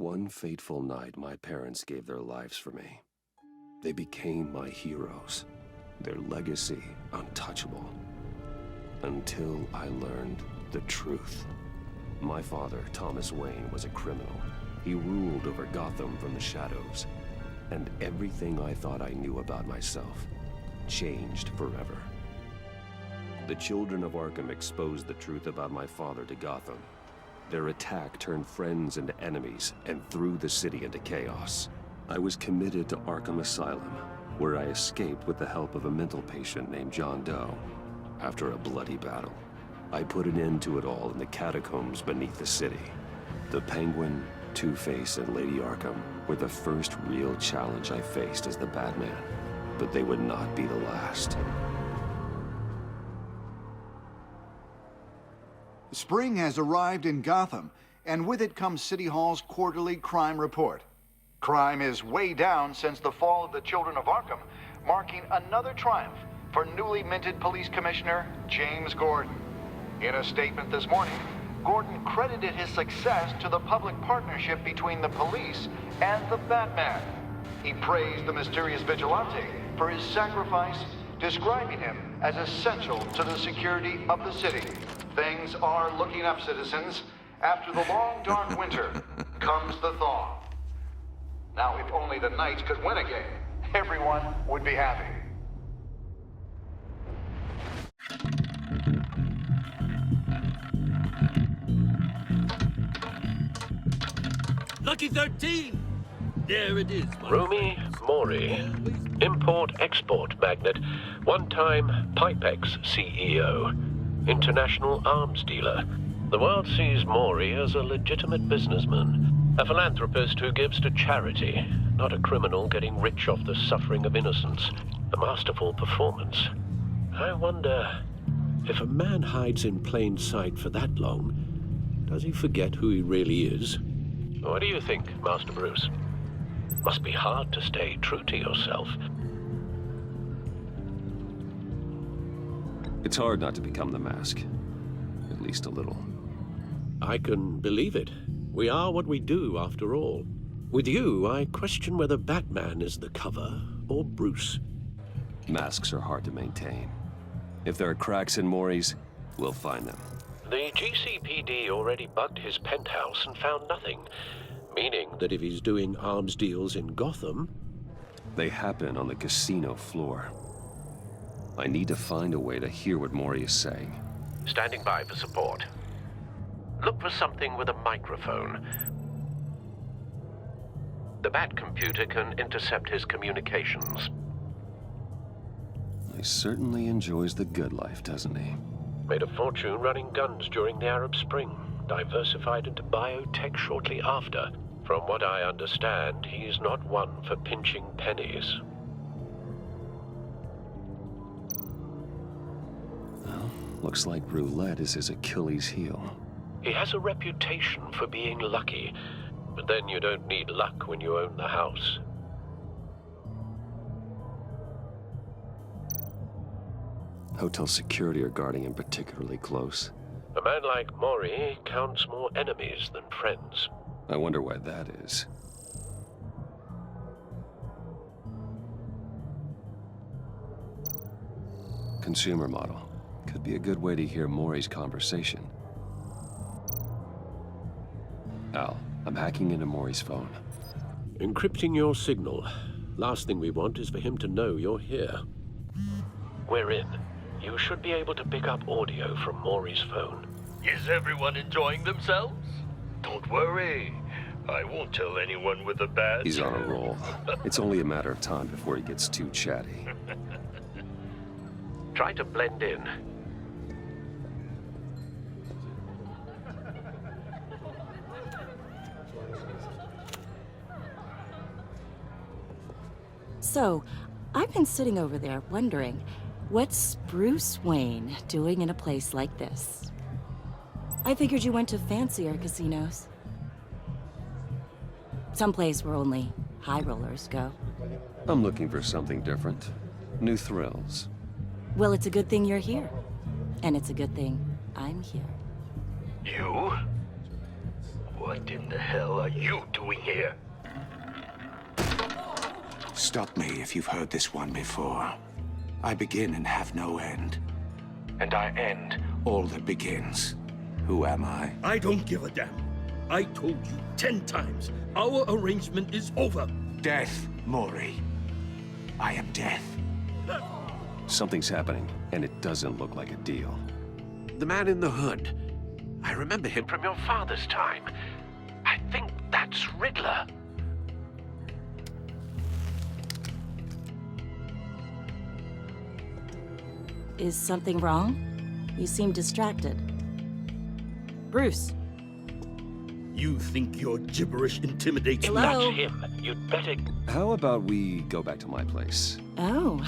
One fateful night, my parents gave their lives for me. They became my heroes, their legacy untouchable. Until I learned the truth. My father, Thomas Wayne, was a criminal. He ruled over Gotham from the shadows. And everything I thought I knew about myself changed forever. The children of Arkham exposed the truth about my father to Gotham. Their attack turned friends into enemies and threw the city into chaos. I was committed to Arkham Asylum, where I escaped with the help of a mental patient named John Doe. After a bloody battle, I put an end to it all in the catacombs beneath the city. The Penguin, Two-Face, and Lady Arkham were the first real challenge I faced as the Batman, but they would not be the last. Spring has arrived in Gotham, and with it comes City Hall's quarterly crime report. Crime is way down since the fall of the Children of Arkham, marking another triumph for newly minted Police Commissioner James Gordon. In a statement this morning, Gordon credited his success to the public partnership between the police and the Batman. He praised the mysterious vigilante for his sacrifice, describing him as essential to the security of the city. Things are looking up, citizens. After the long, dark winter comes the thaw. Now, if only the Knights could win a game, everyone would be happy. Lucky 13! There it is, Rumi Mori, import-export magnate, one-time Pipex CEO, international arms dealer. The world sees Mori as a legitimate businessman, a philanthropist who gives to charity, not a criminal getting rich off the suffering of innocence. A masterful performance. I wonder, if a man hides in plain sight for that long, does he forget who he really is? What do you think, Master Bruce? Must be hard to stay true to yourself. It's hard not to become the Mask. At least a little. I can believe it. We are what we do, after all. With you, I question whether Batman is the cover or Bruce. Masks are hard to maintain. If there are cracks in Mori's, we'll find them. The GCPD already bugged his penthouse and found nothing. Meaning that if he's doing arms deals in Gotham... They happen on the casino floor. I need to find a way to hear what Mori is saying. Standing by for support. Look for something with a microphone. The Bat computer can intercept his communications. He certainly enjoys the good life, doesn't he? Made a fortune running guns during the Arab Spring. Diversified into biotech shortly after. From what I understand, he's not one for pinching pennies. Well, looks like roulette is his Achilles heel. He has a reputation for being lucky, but then you don't need luck when you own the house. Hotel security are guarding him particularly close. A man like Mori counts more enemies than friends. I wonder why that is. Consumer model. Could be a good way to hear Mori's conversation. Al, I'm hacking into Mori's phone. Encrypting your signal. Last thing we want is for him to know you're here. We're in. You should be able to pick up audio from Mori's phone. Is everyone enjoying themselves? Don't worry. I won't tell anyone with a badge. He's on a roll. It's only a matter of time before he gets too chatty. Try to blend in. So, I've been sitting over there wondering, what's Bruce Wayne doing in a place like this? I figured you went to fancier casinos. Someplace where only high rollers go. I'm looking for something different. New thrills. Well, it's a good thing you're here. And it's a good thing I'm here. You? What in the hell are you doing here? Stop me if you've heard this one before. I begin and have no end. And I end all that begins. Who am I? I don't give a damn. I told you 10 times. Our arrangement is over. Death, Mori. I am death. Something's happening, and it doesn't look like a deal. The man in the hood. I remember him from your father's time. I think that's Riddler. Is something wrong? You seem distracted. Bruce. You think your gibberish intimidates me? Hello? That's him. You'd better... How about we go back to my place? Oh,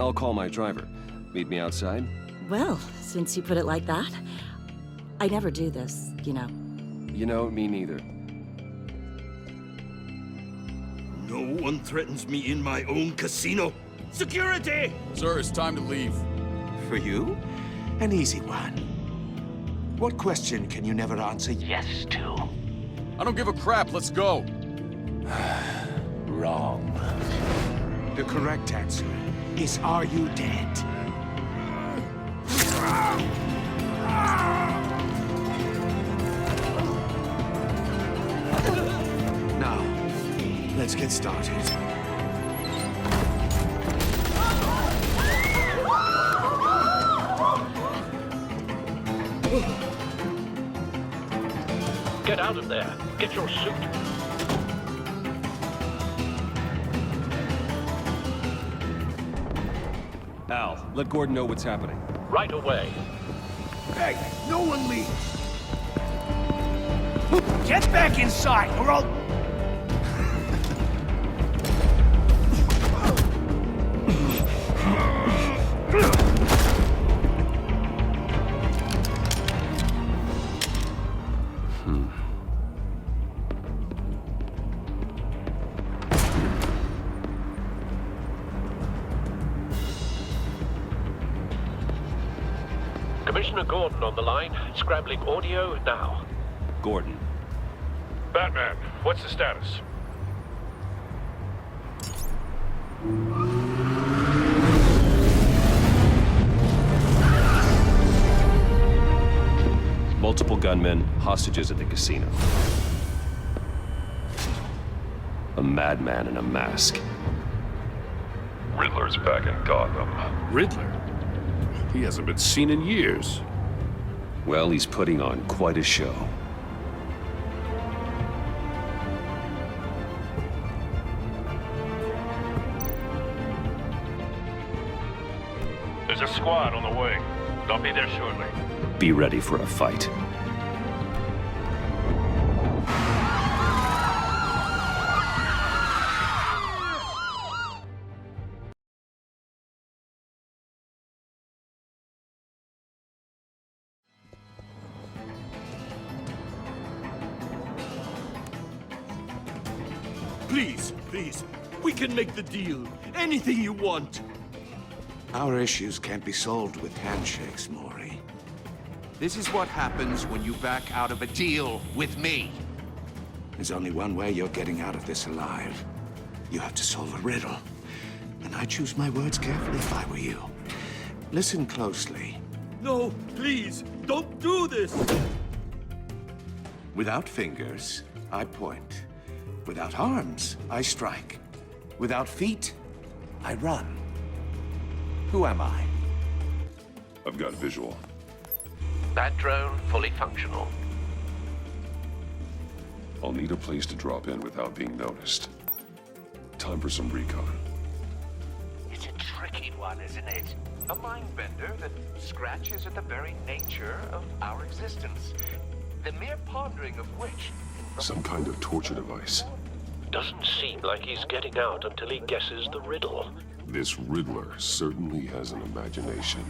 I'll call my driver. Meet me outside? well, since you put it like that. I never do this, you know. You know, me neither. No one threatens me in my own casino. Security! Sir, it's time to leave. For you? An easy one. What question can you never answer yes to? I don't give a crap, let's go. Wrong. The correct answer is, are you dead? Now, let's get started. Get out of there. Get your suit. Al, let Gordon know what's happening. Right away. Hey, no one leaves! Get back inside, or I'll... Commissioner Gordon on the line. Scrambling audio now. Gordon. Batman, what's the status? Multiple gunmen, hostages at the casino. A madman in a mask. Riddler's back in Gotham. Riddler? He hasn't been seen in years. Well, he's putting on quite a show. There's a squad on the way. They'll be there shortly. Be ready for a fight. Please, please. We can make the deal. Anything you want. Our issues can't be solved with handshakes, Mori. This is what happens when you back out of a deal with me. There's only one way you're getting out of this alive. You have to solve a riddle. And I choose my words carefully if I were you. Listen closely. No, please, don't do this. Without fingers, I point. Without arms, I strike. Without feet, I run. Who am I? I've got visual. That drone fully functional. I'll need a place to drop in without being noticed. Time for some recon. It's a tricky one, isn't it? A mind bender that scratches at the very nature of our existence. The mere pondering of which... Some kind of torture device. Doesn't seem like he's getting out until he guesses the riddle. This Riddler certainly has an imagination.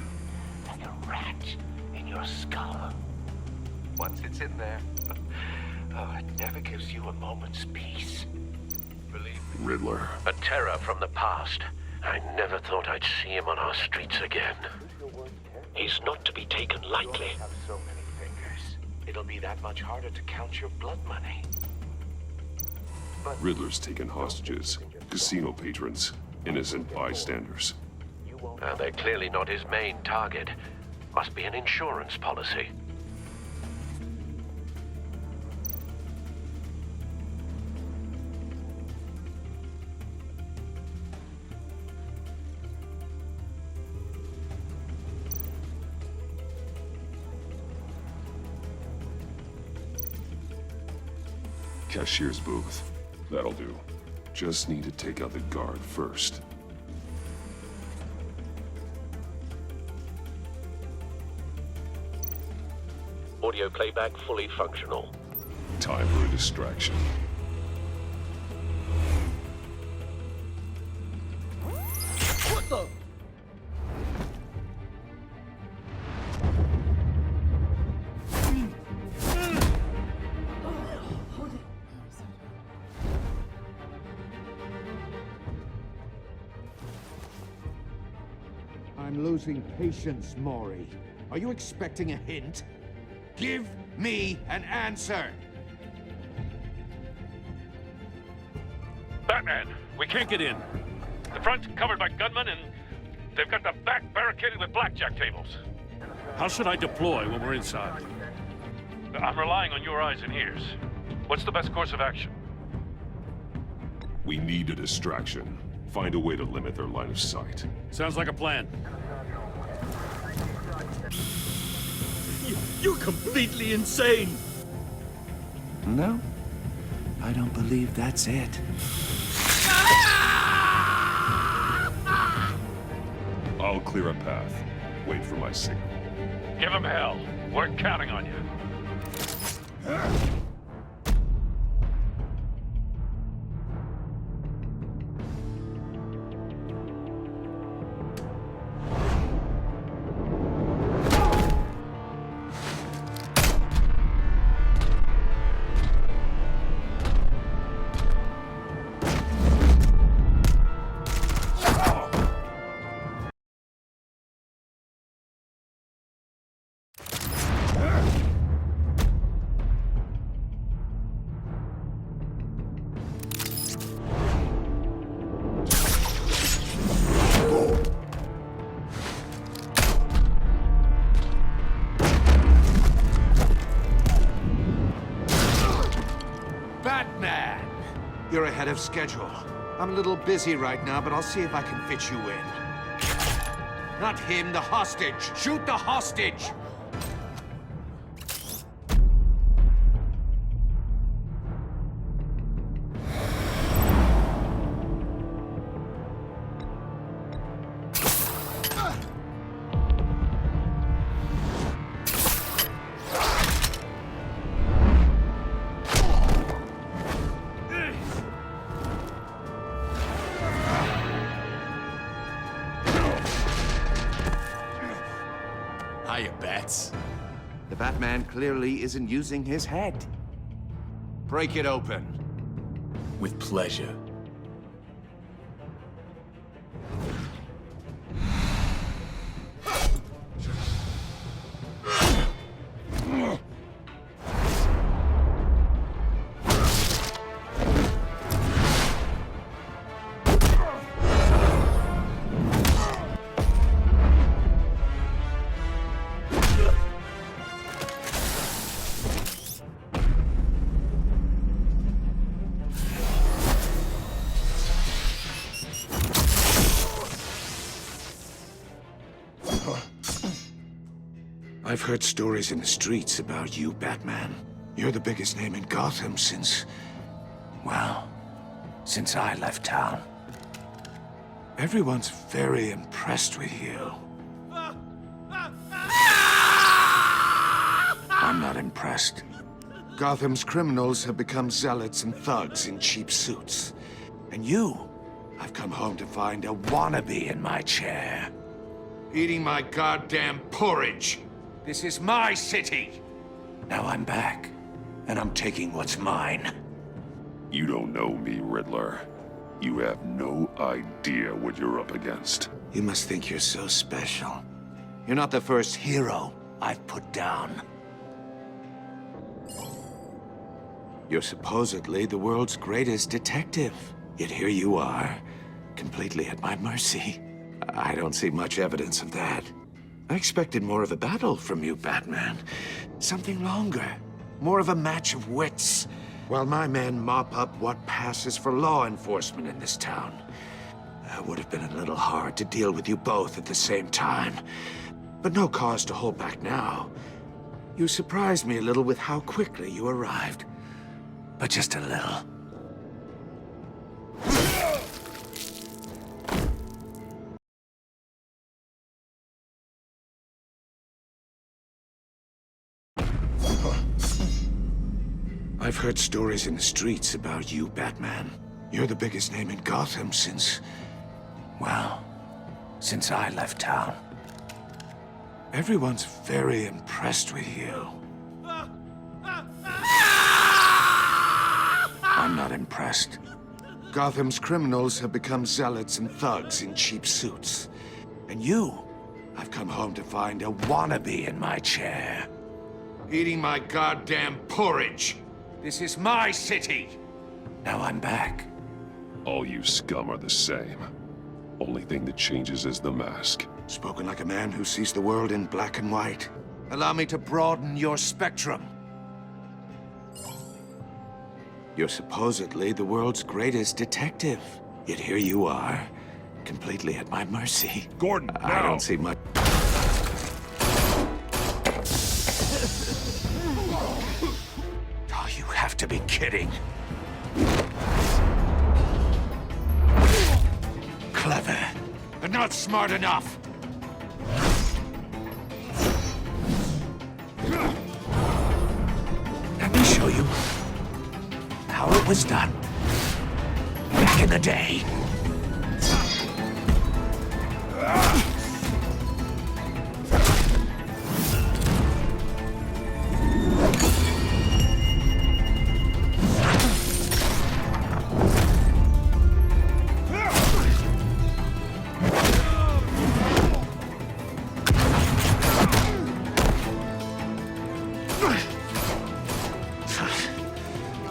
like a rat in your skull. Once it's in there, oh, it never gives you a moment's peace. Believe me. Riddler. A terror from the past. I never thought I'd see him on our streets again. He's not to be taken lightly. Have so many fingers. it'll be that much harder to count your blood money. But Riddler's taken hostages, casino patrons, innocent bystanders. They're clearly not his main target. Must be an insurance policy. Cashier's booth. That'll do. Just need to take out the guard first. Audio playback fully functional. Time for a distraction. What the? I'm losing patience, Maury. Are you expecting a hint? Give me an answer! Batman, we can't get in. The front's covered by gunmen, and they've got the back barricaded with blackjack tables. How should I deploy when we're inside? I'm relying on your eyes and ears. What's the best course of action? We need a distraction. Find a way to limit their line of sight. Sounds like a plan. You're completely insane! No, I don't believe that's it. I'll clear a path. Wait for my signal. Give him hell. We're counting on you. Batman! You're ahead of schedule. I'm a little busy right now, but I'll see if I can fit you in. Not him, the hostage! Shoot the hostage! Hiya, Bats. The Batman clearly isn't using his head. Break it open. With pleasure. I've heard stories in the streets about you, Batman. You're the biggest name in Gotham since... well, since I left town. Everyone's very impressed with you. I'm not impressed. Gotham's criminals have become zealots and thugs in cheap suits. And you, I've come home to find a wannabe in my chair. Eating my goddamn porridge. This is my city. Now I'm back, and I'm taking what's mine. You don't know me, Riddler. You have no idea what you're up against. You must think you're so special. You're not the first hero I've put down. You're supposedly the world's greatest detective. Yet here you are, completely at my mercy. I don't see much evidence of that. I expected more of a battle from you, Batman. Something longer. More of a match of wits. While my men mop up what passes for law enforcement in this town. It would have been a little hard to deal with you both at the same time. But no cause to hold back now. You surprised me a little with how quickly you arrived. But just a little. I've heard stories in the streets about you, Batman. You're the biggest name in Gotham since... well, since I left town. Everyone's very impressed with you. I'm not impressed. Gotham's criminals have become zealots and thugs in cheap suits. And you, I've come home to find a wannabe in my chair. Eating my goddamn porridge. This is my city. Now I'm back. All you scum are the same. Only thing that changes is the mask. Spoken like a man who sees the world in black and white. Allow me to broaden your spectrum. You're supposedly the world's greatest detective. Yet here you are, completely at my mercy. Gordon, I don't see much... Oh, you have to be kidding. Clever, but not smart enough. Let me show you how it was done back in the day.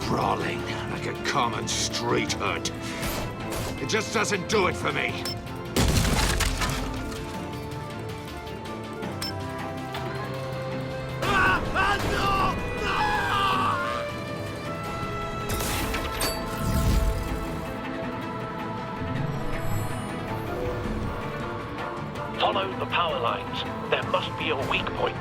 Brawling like a common street hood. It just doesn't do it for me. Follow the power lines. There must be a weak point.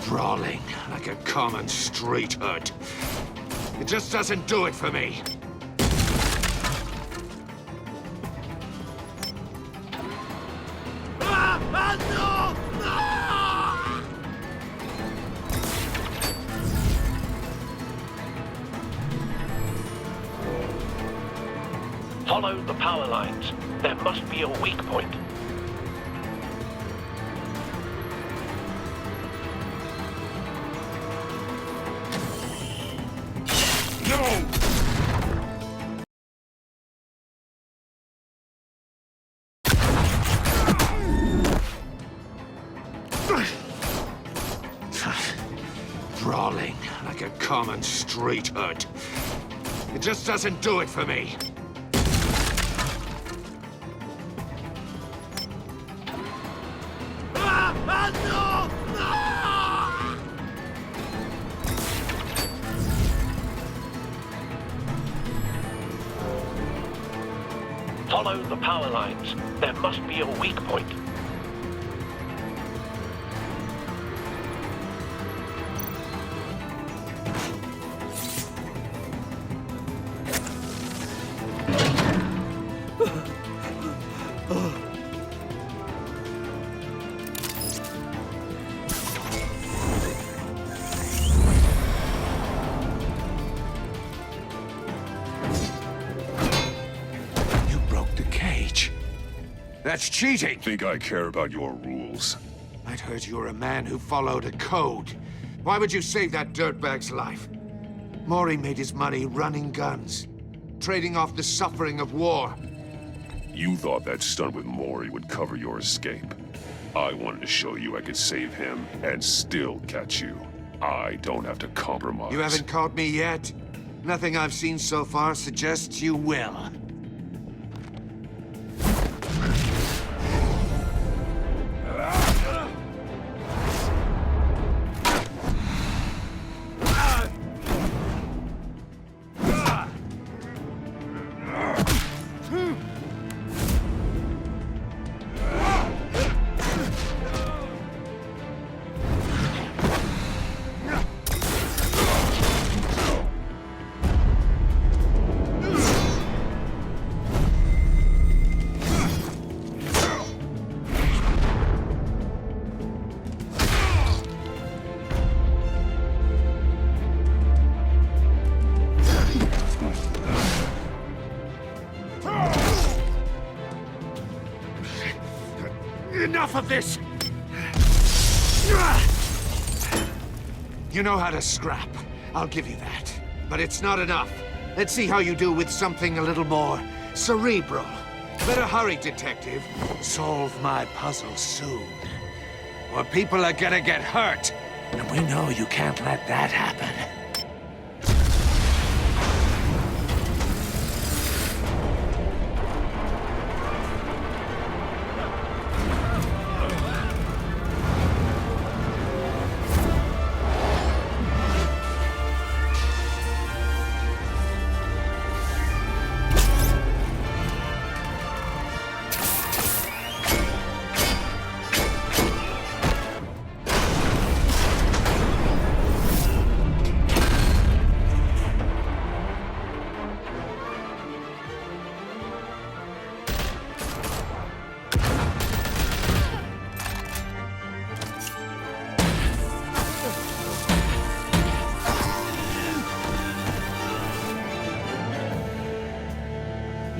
Brawling like a common street hood. It just doesn't do it for me. Follow the power lines. There must be a weak point. Brawling like a common street hood. It just doesn't do it for me. Follow the power lines. There must be a weak point. That's cheating! Think I care about your rules? I'd heard you were a man who followed a code. Why would you save that dirtbag's life? Maury made his money running guns, trading off the suffering of war. You thought that stunt with Maury would cover your escape. I wanted to show you I could save him and still catch you. I don't have to compromise. You haven't caught me yet. Nothing I've seen so far suggests you will. Enough of this! You know how to scrap. I'll give you that. But it's not enough. Let's see how you do with something a little more cerebral. Better hurry, detective. Solve my puzzle soon. Or people are gonna get hurt. And we know you can't let that happen.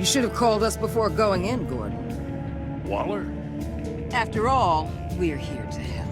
You should have called us before going in, Gordon. Waller? After all, we're here to help.